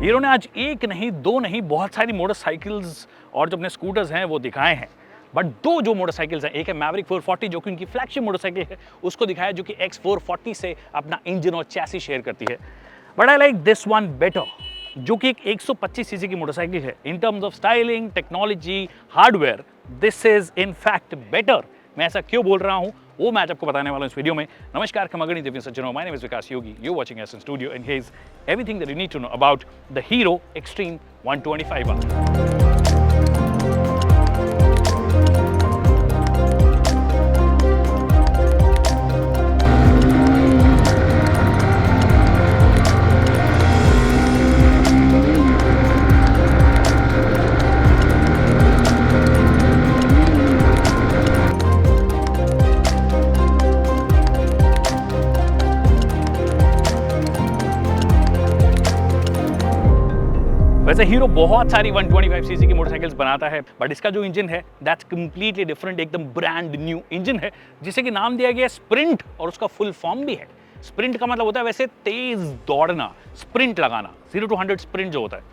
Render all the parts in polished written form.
Hero ने आज एक नहीं, दो नहीं, बहुत सारी मोटरसाइकिल्स और जो अपने स्कूटर्स हैं वो दिखाए हैं। बट दो जो मोटरसाइकिल्स हैं, एक है मैवरिक 440 जो कि उनकी फ्लैगशिप मोटरसाइकिल है, उसको दिखाया जो कि X440 से अपना इंजन और चैसी शेयर करती है। But I like this one better, जो कि एक 125 सीसी की मोटरसाइकिल है। In terms of styling, technology, hardware, this is in fact better. मैं ऐसा क्यों बोल रहा हूं वो मैं आज आपको बताने वाला हूं इस वीडियो में। नमस्कार, खमगणी देवी सज्जनों, my name is Vikas Yogi, you watching us in studio and here is everything that you need to know about the Hero Xtreme 125R। वैसे हीरो बहुत सारी 125 सीसी की मोटरसाइकिल्स बनाता है, बट इसका जो इंजन है दैट्स कंप्लीटली डिफरेंट, एकदम ब्रांड न्यू इंजन है, जिसे कि नाम दिया गया है स्प्रिंट, और उसका फुल फॉर्म भी है। स्प्रिंट का मतलब होता है वैसे तेज दौड़ना, स्प्रिंट लगाना, 0 to 100 स्प्रिंट जो होता है।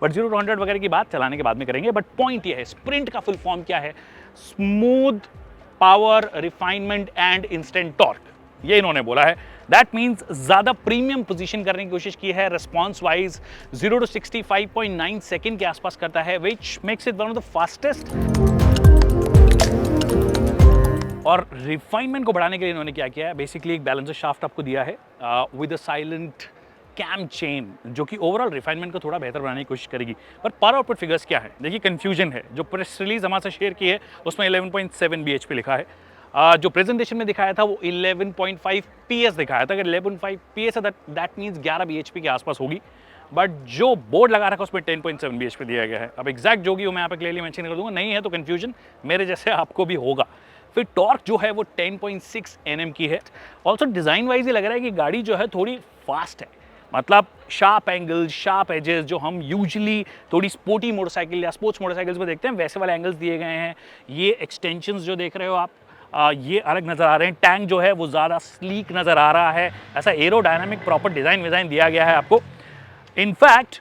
बट 0 to 100 वगैरह की बात चलाने के बाद में करेंगे। बट पॉइंट यह है, स्प्रिंट का फुल फॉर्म क्या है? Smooth power, refinement and instant torque, ये इन्होंने बोला है। दैट मीन्स ज्यादा प्रीमियम पोजीशन करने की कोशिश की है। रिस्पॉन्स वाइज 0 to 60 5.9 सेकंड के आसपास करता है, which makes it one of the fastest. और रिफाइनमेंट को बढ़ाने के लिए इन्होंने क्या किया है, बेसिकली एक बैलेंसर शाफ्ट आपको दिया है with a silent cam chain, जो कि ओवरऑल रिफाइनमेंट को थोड़ा बेहतर बनाने की कोशिश करेगी। पर पर आउटपुट फिगर्स क्या है, देखिए कंफ्यूजन है। जो प्रेस रिलीज हमारे साथ शेयर की है उसमें 11.7 bhp लिखा है। जो प्रेजेंटेशन में दिखाया था वो 11.5 PS दिखाया था। अगर 11.5 PS है दैट मीन्स 11 bhp के आसपास होगी। बट जो बोर्ड लगा रखा है उसमें 10.7 bhp दिया गया है। अब एग्जैक्ट जो होगी वो मैं यहाँ पे क्लियरली मेंशन कर दूंगा, नहीं है तो कंफ्यूजन मेरे जैसे आपको भी होगा। फिर टॉर्क जो है वो 10.6 Nm की है। ऑल्सो डिजाइन वाइज ही लग रहा है कि गाड़ी जो है थोड़ी फास्ट है, मतलब शार्प एंगल, शार्प एजेस जो हम यूजुअली थोड़ी स्पोर्टी मोटरसाइकिल या स्पोर्ट्स मोटरसाइकिल्स में देखते हैं, वैसे वाले एंगल्स दिए गए हैं। ये एक्सटेंशंस जो देख रहे हो आप, ये अलग नजर आ रहे हैं। टैंक जो है वो ज़्यादा स्लीक नजर आ रहा है। ऐसा एरोडायनामिक प्रॉपर डिजाइन दिया गया है आपको। इनफैक्ट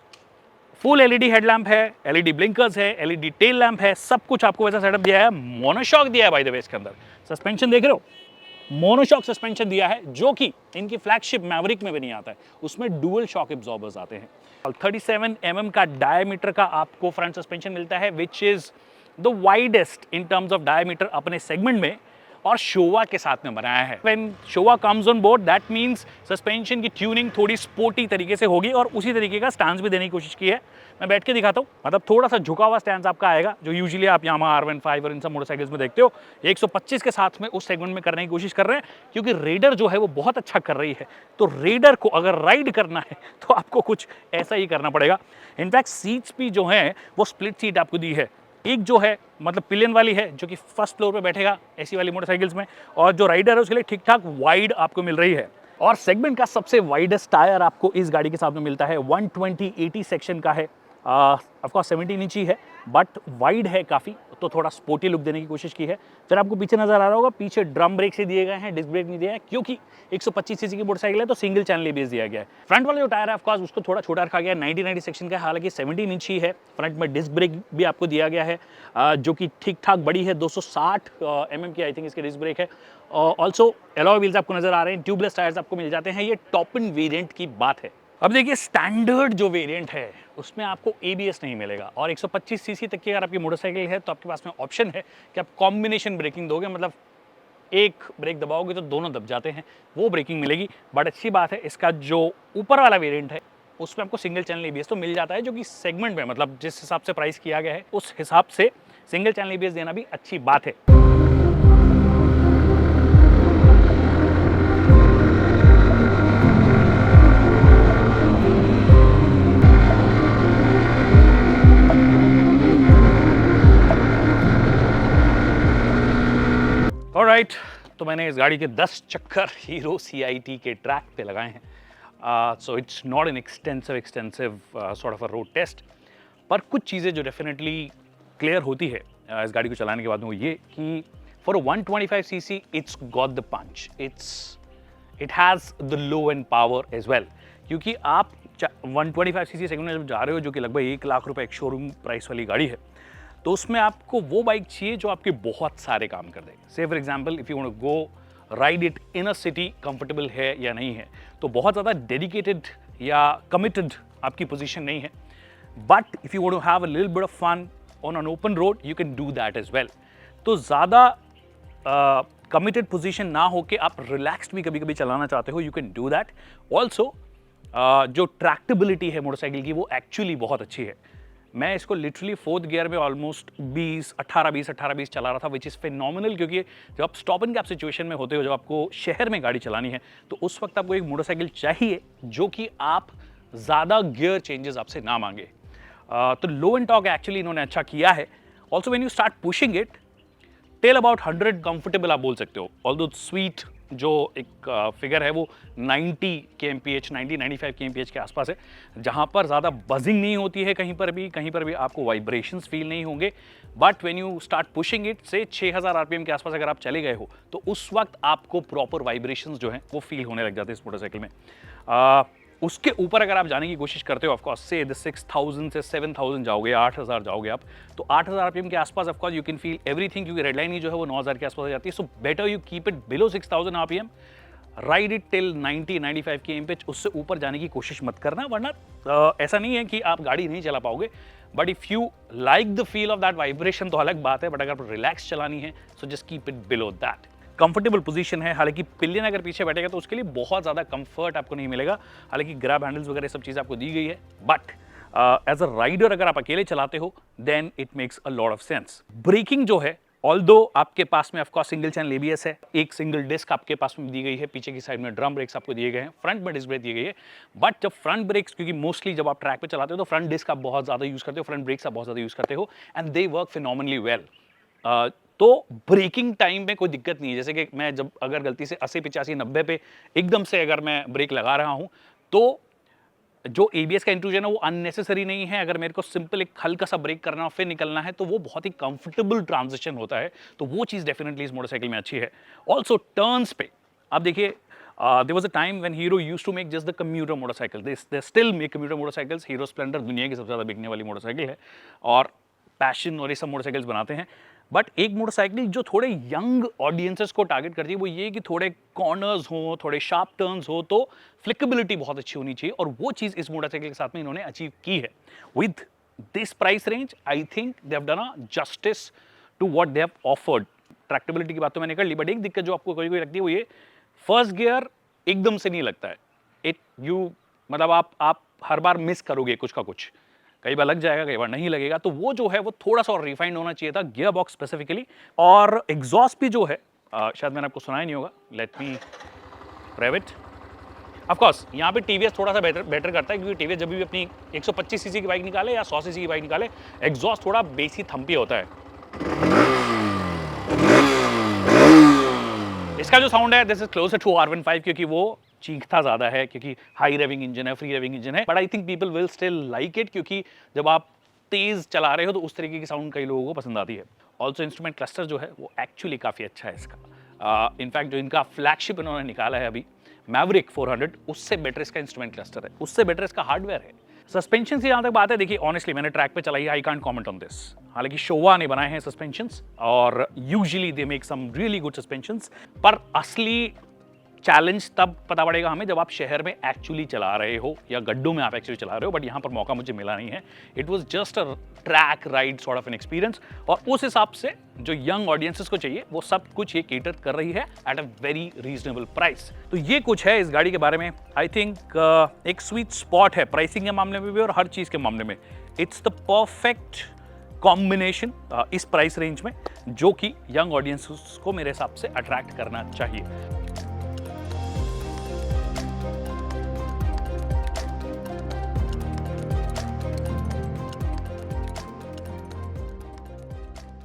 फुल एलईडी हेडलैम्प है, एलईडी ब्लिंकर्स है, एलईडी टेल लैंप है, सब कुछ आपको वैसा सेटअप दिया है। मोनोशॉक दिया है बाय द वे इसके अंदर। सस्पेंशन देख रहे हो, मोनोशॉक सस्पेंशन दिया है, जो कि इनकी फ्लैगशिप मैवरिक में भी नहीं आता है। उसमें डुअल शॉक एब्जॉर्बर्स आते हैं। 37 mm का डायमीटर का आपको फ्रंट सस्पेंशन मिलता है, which is the widest in terms of diameter अपने सेगमेंट में, और शोवा के साथ में बनाया है। When Showa comes on board, that means suspension की ट्यूनिंग थोड़ी स्पोर्टी तरीके से होगी, और उसी तरीके का स्टैंड भी देने की कोशिश की है। मैं बैठ के दिखाता हूँ, मतलब थोड़ा सा झुका हुआ स्टैंड आपका आएगा, जो यूजुअली आप यामाहा R15 और इन सब मोटरसाइकिल्स में देखते हो। 125 के साथ में उस सेगमेंट में करने की कोशिश कर रहे हैं, क्योंकि रेडर जो है वो बहुत अच्छा कर रही है। तो रेडर को अगर राइड करना है तो आपको कुछ ऐसा ही करना पड़ेगा। इनफैक्ट सीट्स भी जो है वो स्प्लिट सीट आपको दी है। एक जो है मतलब पिलियन वाली है, जो कि फर्स्ट फ्लोर पे बैठेगा ऐसी वाली मोटरसाइकिल्स में, और जो राइडर है उसके लिए ठीक ठाक वाइड आपको मिल रही है। और सेगमेंट का सबसे वाइडेस्ट टायर आपको इस गाड़ी के साथ में मिलता है। 120/80 सेक्शन का है, ऑफ कोर्स 17 इंच ही है, बट वाइड है काफ़ी, तो थोड़ा स्पोर्टी लुक देने की कोशिश की है। फिर आपको पीछे नजर आ रहा होगा, पीछे ड्रम ब्रेक से दिए गए हैं, डिस्क ब्रेक नहीं दिया है, क्योंकि 125 सीसी की मोटरसाइकिल है तो सिंगल चैनल एबीएस दिया गया है। फ्रंट वाला जो टायर है ऑफ कोर्स उसको थोड़ा छोटा रखा गया है, 90/90 सेक्शन का है, हालांकि 17 इंच ही है। फ्रंट में डिस्क ब्रेक भी आपको दिया गया है, जो कि ठीक ठाक बड़ी है, 260 mm की आई थिंक इसकी डिस्क ब्रेक है। ऑल्सो एलॉय व्हील्स आपको नजर आ रहे हैं, ट्यूबलेस टायर्स आपको मिल जाते हैं। ये टॉप एंड वेरिएंट की बात है। अब देखिए स्टैंडर्ड जो वेरिएंट है उसमें आपको एबीएस नहीं मिलेगा, और 125 सीसी तक की अगर आपकी मोटरसाइकिल है तो आपके पास में ऑप्शन है कि आप कॉम्बिनेशन ब्रेकिंग दोगे, मतलब एक ब्रेक दबाओगे तो दोनों दब जाते हैं, वो ब्रेकिंग मिलेगी। बट अच्छी बात है, इसका जो ऊपर वाला वेरिएंट है उसमें आपको सिंगल चैनल एबीएस तो मिल जाता है, जो कि सेगमेंट में मतलब जिस हिसाब से प्राइस किया गया है उस हिसाब से सिंगल चैनल एबीएस देना भी अच्छी बात है। ऑलराइट, तो मैंने इस गाड़ी के 10 चक्कर हीरो CIT के ट्रैक पे लगाए हैं। So it's not an extensive sort of a road test, पर कुछ चीज़ें जो डेफिनेटली क्लियर होती है इस गाड़ी को चलाने के बाद में वो ये कि for 125 cc it's got the punch, it has the low end power as well, क्योंकि आप 125 सीसी सेगमेंट में जब जा रहे हो, जो कि लगभग 1 लाख रुपए एक शोरूम प्राइस वाली गाड़ी है, तो उसमें आपको वो बाइक चाहिए जो आपके बहुत सारे काम कर दे। Say for example if you want to go ride it in a city, comfortable है या नहीं है, तो बहुत ज़्यादा डेडिकेटेड या कमिटेड आपकी पोजीशन नहीं है, but if you want to have a little bit of fun on an open road, you can do that as well. तो ज़्यादा कमिटेड पोजीशन ना होके आप रिलैक्स्ड भी कभी कभी चलाना चाहते हो, you can do that also. जो ट्रैक्टेबिलिटी है मोटरसाइकिल की वो एक्चुअली बहुत अच्छी है। मैं इसको लिटरली 4th गियर में ऑलमोस्ट 18-20 चला रहा था, विच इज़ फिनोमिनल, क्योंकि जब आप स्टॉप एंड गैप सिचुएशन में होते हो, जब आपको शहर में गाड़ी चलानी है, तो उस वक्त आपको एक मोटरसाइकिल चाहिए जो कि आप ज़्यादा गियर चेंजेस आपसे ना मांगे। तो लो एंड टॉर्क एक्चुअली इन्होंने अच्छा किया है। Also when you start pushing it till about 100 comfortable आप बोल सकते हो। ऑल्दो स्वीट जो एक फिगर है वो 90 kmph 90-95 kmph के आसपास है, जहाँ पर ज़्यादा बजिंग नहीं होती है, कहीं पर भी आपको वाइब्रेशंस फील नहीं होंगे। But when you start pushing it से 6000 आरपीएम के आसपास अगर आप चले गए हो, तो उस वक्त आपको प्रॉपर वाइब्रेशंस जो हैं वो फील होने लग जाते हैं इस मोटरसाइकिल में। उसके ऊपर अगर आप जाने की कोशिश करते हो, ऑफकोर्स से 6000 से 7000 जाओगे, 8000 जाओगे आप, तो 8000 आरपीएम के आसपास of course you can feel everything, क्योंकि रेड लाइन ही जो है वो 9000 के आसपास आ जाती है। So better you keep it below 6000 RPM, ride it till 90-95 kmph, उससे ऊपर जाने की कोशिश मत करना, वरना ऐसा नहीं है कि आप गाड़ी नहीं चला पाओगे, but if you like the feel of that vibration तो अलग बात है, बट अगर रिलैक्स चलानी है so just keep it below that. Comfortable position है, हालांकि पिलियन अगर पीछे बैठेगा तो उसके लिए बहुत ज़्यादा कंफर्ट आपको नहीं मिलेगा, हालांकि ग्रैब हैंडल्स वगैरह सब चीज़ आपको दी गई है, बट एज अ राइडर अगर आप अकेले चलाते हो then it makes a lot of sense. Braking जो है, ऑल्दो आपके पास में ऑफकोर्स सिंगल चैनल एबीएस है, एक सिंगल डिस्क आपके पास में दी गई है, पीछे की साइड में ड्रम ब्रेक्स आपको दिए गए हैं, फ्रंट में डिस्क ब्रेक दी गई है। बट जब फ्रंट ब्रेक्स, क्योंकि मोस्टली जब आप ट्रैक पे चलाते हो तो फ्रंट डिस्क आप बहुत ज़्यादा यूज़ करते हो, फ्रंट ब्रेक्स आप बहुत ज़्यादा यूज़ करते हो, and they work phenomenally well. तो ब्रेकिंग टाइम में कोई दिक्कत नहीं है। जैसे कि मैं जब अगर गलती से 80, 85, 90 पे एकदम से अगर मैं ब्रेक लगा रहा हूं, तो जो एबीएस का इंट्रूजन है वो अननेसेसरी नहीं है। अगर मेरे को सिंपल एक हल्का सा ब्रेक करना और फिर निकलना है, तो वो बहुत ही कंफर्टेबल ट्रांजिशन होता है, तो वो चीज़ डेफिनेटली इस मोटरसाइकिल में अच्छी है। ऑल्सो टर्न्स पे आप देखिए, there was a time when Hero used to make just the commuter motorcycle. They still make commuter motorcycles. Hero Splendor दुनिया की सबसे ज़्यादा बिकने वाली मोटरसाइकिल है, और पैशन और ये सब मोटरसाइकिल्स बनाते हैं। बट एक मोटरसाइकिल जो थोड़े यंग ऑडियंसेस को टारगेट करती है, वो ये कि थोड़े कॉर्नर्स हो, थोड़े शार्प टर्न्स हो, तो फ्लिकेबिलिटी बहुत अच्छी होनी चाहिए, और वो चीज़ इस मोटरसाइकिल के साथ में इन्होंने अचीव की है। With this price range I think they have done a justice to what they have offered. Tractability की बात तो मैंने कर ली, बट एक दिक्कत जो आपको कोई लगती है वो ये, फर्स्ट गियर एकदम से नहीं लगता है। मतलब आप हर बार मिस करोगे कुछ का कुछ, कई बार लग जाएगा, कई बार नहीं लगेगा, तो वो जो है वो थोड़ा सा और रिफाइंड होना चाहिए था, गियर बॉक्स स्पेसिफिकली। और एग्जॉस्ट भी जो है, शायद मैंने आपको सुनाया नहीं होगा, let me rev it. Of course यहाँ पे टीवीएस थोड़ा सा बेटर करता है, क्योंकि टीवीएस जब भी अपनी 125 सीसी की बाइक निकाले या 100 सीसी की बाइक निकाले, एग्जॉस्ट थोड़ा बेसी थम्पी होता है। इसका जो साउंड है this is closer to R15, क्योंकि वो चीखता ज़्यादा है, क्योंकि हाई रेविंग इंजन है, फ्री रेविंग इंजन है, but I think people will still like it, क्योंकि जब आप तेज़ चला रहे हो तो उस तरीके की साउंड कई लोगों को पसंद आती है। ऑल्सो इंस्ट्रूमेंट क्लस्टर जो है वो एक्चुअली काफ़ी अच्छा है इसका। इनफैक्ट जो इनका फ्लैगशिप इन्होंने निकाला है अभी, मैवरिक 400, उससे बेटर इसका इंस्ट्रूमेंट क्लस्टर है, उससे बेटर इसका हार्डवेयर है। सस्पेंशन की जहाँ तक बात है, देखिए ऑनेस्टली मैंने ट्रैक पे चलाई है, I can't comment on this. हालांकि शोवा ने बनाए हैं सस्पेंशंस, और usually they make some really good suspensions, पर असली चैलेंज तब पता पड़ेगा हमें जब आप शहर में एक्चुअली चला रहे हो या गड्ढों में आप एक्चुअली चला रहे हो, बट यहाँ पर मौका मुझे मिला नहीं है। It was just a track ride sort of an experience, और उस हिसाब से जो यंग ऑडियंसेस को चाहिए वो सब कुछ ये केटर कर रही है at a very reasonable price. तो ये कुछ है इस गाड़ी के बारे में। आई थिंक एक स्वीट स्पॉट है प्राइसिंग के मामले में भी और हर चीज़ के मामले में। इट्स द परफेक्ट कॉम्बिनेशन इस प्राइस रेंज में, जो कि यंग ऑडियंसेस को मेरे हिसाब से अट्रैक्ट करना चाहिए।